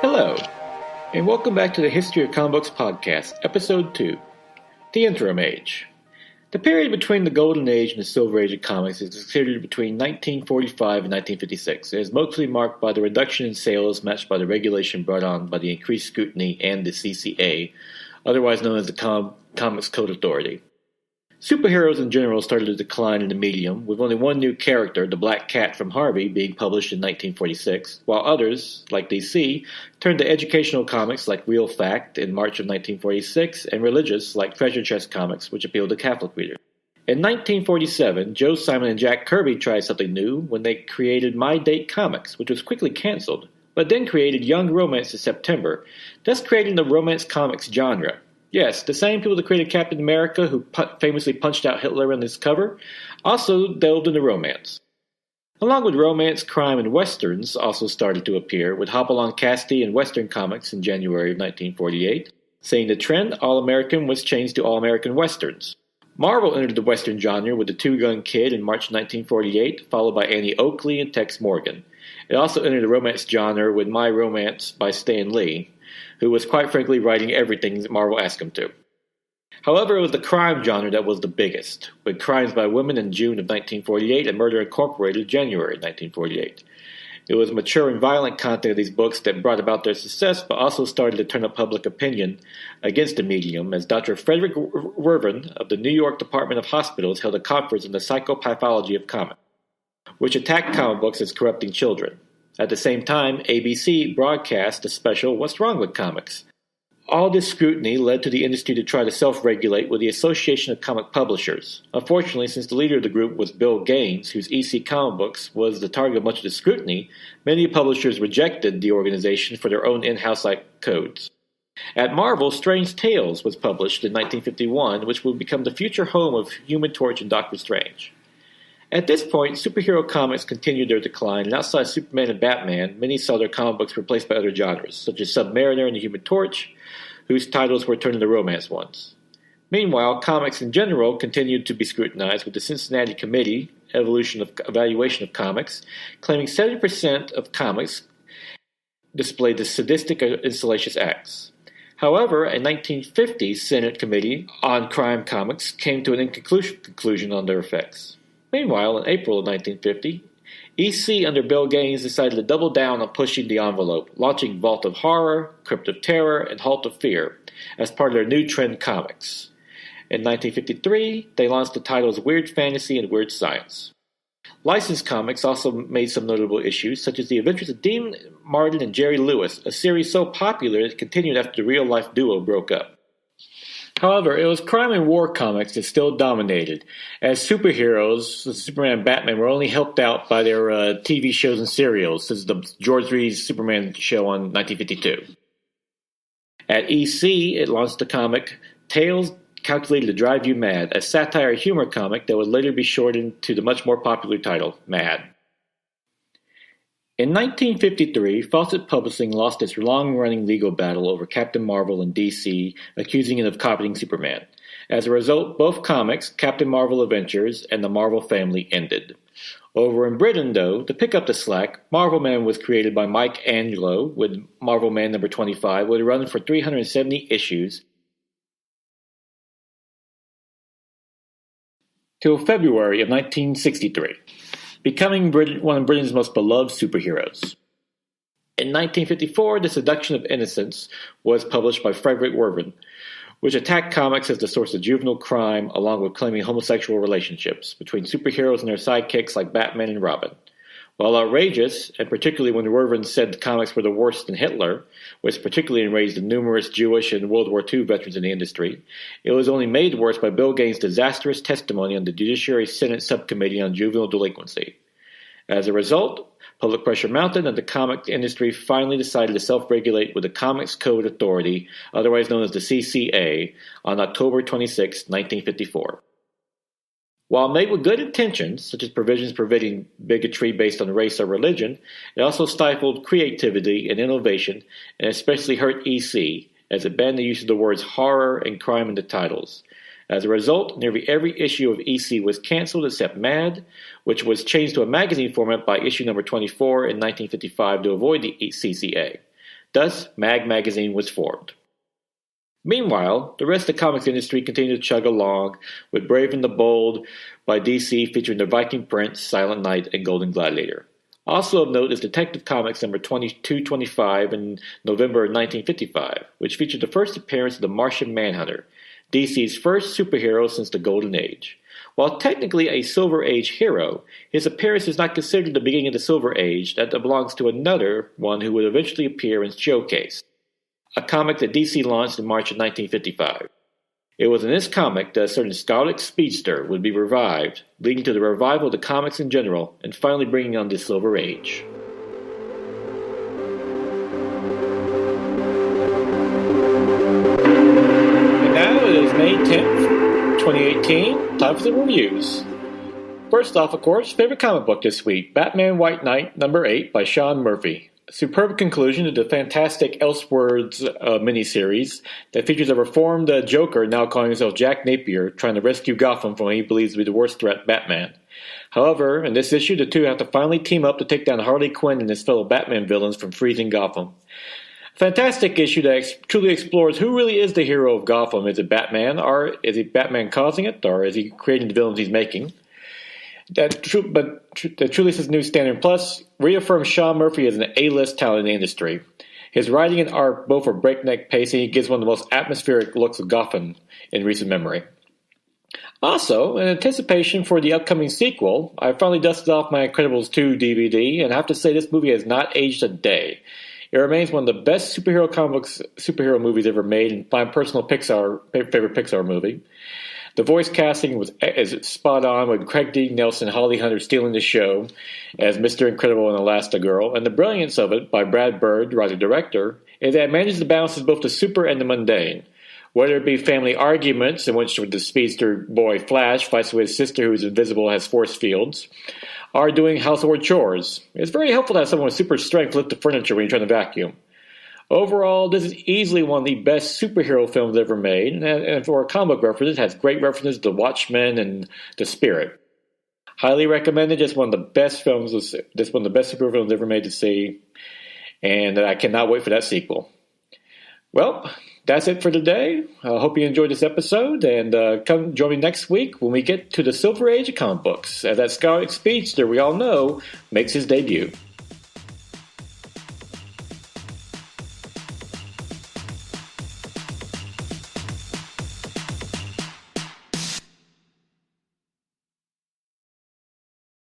Hello, and welcome back to the History of Comic Books Podcast, Episode 2, The Interim Age. The period between the Golden Age and the Silver Age of comics is considered between 1945 and 1956. It is mostly marked by the reduction in sales matched by the regulation brought on by the increased scrutiny and the CCA, otherwise known as the Comics Code Authority. Superheroes in general started to decline in the medium, with only one new character, the Black Cat from Harvey, being published in 1946, while others, like DC, turned to educational comics like Real Fact in March of 1946, and religious like Treasure Chest comics, which appealed to Catholic readers. In 1947, Joe Simon and Jack Kirby tried something new when they created My Date Comics, which was quickly canceled, but then created Young Romance in September, thus creating the romance comics genre. Yes, the same people that created Captain America, who famously punched out Hitler on his cover, also delved into romance. Along with romance, crime, and westerns also started to appear, with Hopalong Cassidy and Western Comics in January of 1948. Seeing the trend, All-American was changed to All-American Westerns. Marvel entered the Western genre with The Two-Gun Kid in March 1948, followed by Annie Oakley and Tex Morgan. It also entered the romance genre with My Romance by Stan Lee, who was quite frankly writing everything that Marvel asked him to. However, it was the crime genre that was the biggest, with Crimes by Women in June of 1948 and Murder Incorporated in January of 1948. It was mature and violent content of these books that brought about their success, but also started to turn up public opinion against the medium, as Dr. Frederick Werven of the New York Department of Hospitals held a conference on the psychopathology of comics, which attacked comic books as corrupting children. At the same time, ABC broadcast the special What's Wrong with Comics? All this scrutiny led to the industry to try to self-regulate with the Association of Comic Publishers. Unfortunately, since the leader of the group was Bill Gaines, whose EC Comic Books was the target of much of the scrutiny, many publishers rejected the organization for their own in-house codes. At Marvel, Strange Tales was published in 1951, which would become the future home of Human Torch and Doctor Strange. At this point, superhero comics continued their decline, and outside Superman and Batman, many saw their comic books replaced by other genres, such as Submariner and the Human Torch, whose titles were turned into romance ones. Meanwhile, comics in general continued to be scrutinized, with the Cincinnati Committee, Evaluation of Comics, claiming 70% of comics displayed the sadistic and salacious acts. However, a 1950 Senate Committee on Crime Comics came to an inconclusive conclusion on their effects. Meanwhile, in April of 1950, EC under Bill Gaines decided to double down on pushing the envelope, launching Vault of Horror, Crypt of Terror, and Halt of Fear as part of their new trend comics. In 1953, they launched the titles Weird Fantasy and Weird Science. Licensed comics also made some notable issues, such as The Adventures of Dean Martin and Jerry Lewis, a series so popular it continued after the real-life duo broke up. However, it was crime and war comics that still dominated, as superheroes, Superman and Batman, were only helped out by their TV shows and serials, such as the George Reed's Superman show on 1952. At EC, it launched the comic Tales Calculated to Drive You Mad, a satire humor comic that would later be shortened to the much more popular title, Mad. In 1953, Fawcett Publishing lost its long-running legal battle over Captain Marvel and DC, accusing it of copying Superman. As a result, both comics, Captain Marvel Adventures and the Marvel family, ended. Over in Britain, though, to pick up the slack, Marvel Man was created by Mike Angelo, with Marvel Man number 25, would run for 370 issues till February of 1963. Becoming one of Britain's most beloved superheroes. In 1954, The Seduction of Innocence was published by Frederick Werven, which attacked comics as the source of juvenile crime, along with claiming homosexual relationships between superheroes and their sidekicks like Batman and Robin. While outrageous, and particularly when Werven said the comics were the worse than Hitler, which particularly enraged the numerous Jewish and World War II veterans in the industry, it was only made worse by Bill Gaines' disastrous testimony on the Judiciary Senate Subcommittee on Juvenile Delinquency. As a result, public pressure mounted and the comic industry finally decided to self-regulate with the Comics Code Authority, otherwise known as the CCA, on October 26, 1954. While made with good intentions, such as provisions preventing bigotry based on race or religion, it also stifled creativity and innovation, and especially hurt EC, as it banned the use of the words horror and crime in the titles. As a result, nearly every issue of EC was canceled except Mad, which was changed to a magazine format by issue number 24 in 1955 to avoid the CCA. Thus, Mag Magazine was formed. Meanwhile, the rest of the comics industry continued to chug along, with Brave and the Bold by DC featuring the Viking Prince, Silent Knight, and Golden Gladiator. Also of note is Detective Comics number 2225 in November 1955, which featured the first appearance of the Martian Manhunter, DC's first superhero since the Golden Age. While technically a Silver Age hero, his appearance is not considered the beginning of the Silver Age, that belongs to another one who would eventually appear in Showcase, a comic that DC launched in March of 1955. It was in this comic that a certain Scarlet Speedster would be revived, leading to the revival of the comics in general, and finally bringing on the Silver Age. And now it is May 10th, 2018, time for the reviews. First off, of course, favorite comic book this week, Batman White Knight number 8 by Sean Murphy. A superb conclusion to the fantastic Elseworlds miniseries that features a reformed Joker now calling himself Jack Napier, trying to rescue Gotham from what he believes to be the worst threat, Batman. However, in this issue, the two have to finally team up to take down Harley Quinn and his fellow Batman villains from freezing Gotham. A fantastic issue that truly explores who really is the hero of Gotham. Is it Batman, or is it Batman causing it, or is he creating the villains he's making? That truly sets a new standard. Plus, reaffirms Sean Murphy as an A-list talent in the industry. His writing and art both are breakneck pace, and he gives one of the most atmospheric looks of Gotham in recent memory. Also, in anticipation for the upcoming sequel, I finally dusted off my Incredibles 2 DVD, and I have to say this movie has not aged a day. It remains one of the best superhero movies ever made, and my personal favorite Pixar movie. The voice casting is spot on, with Craig D. Nelson and Holly Hunter stealing the show as Mr. Incredible and Elastigirl, and the brilliance of it by Brad Bird, writer-director, is that it manages to balance both the super and the mundane. Whether it be family arguments, in which the speedster boy Flash fights with his sister who is invisible and has force fields, or doing household chores. It's very helpful to have someone with super strength lift the furniture when you're trying to vacuum. Overall, this is easily one of the best superhero films ever made, and for a comic book reference, it has great references to Watchmen and The Spirit. Highly recommended. Just one of the best superhero films ever made to see, and I cannot wait for that sequel. Well, that's it for today. I hope you enjoyed this episode, and come join me next week when we get to the Silver Age of comic books, as that Scarlet Speedster we all know makes his debut.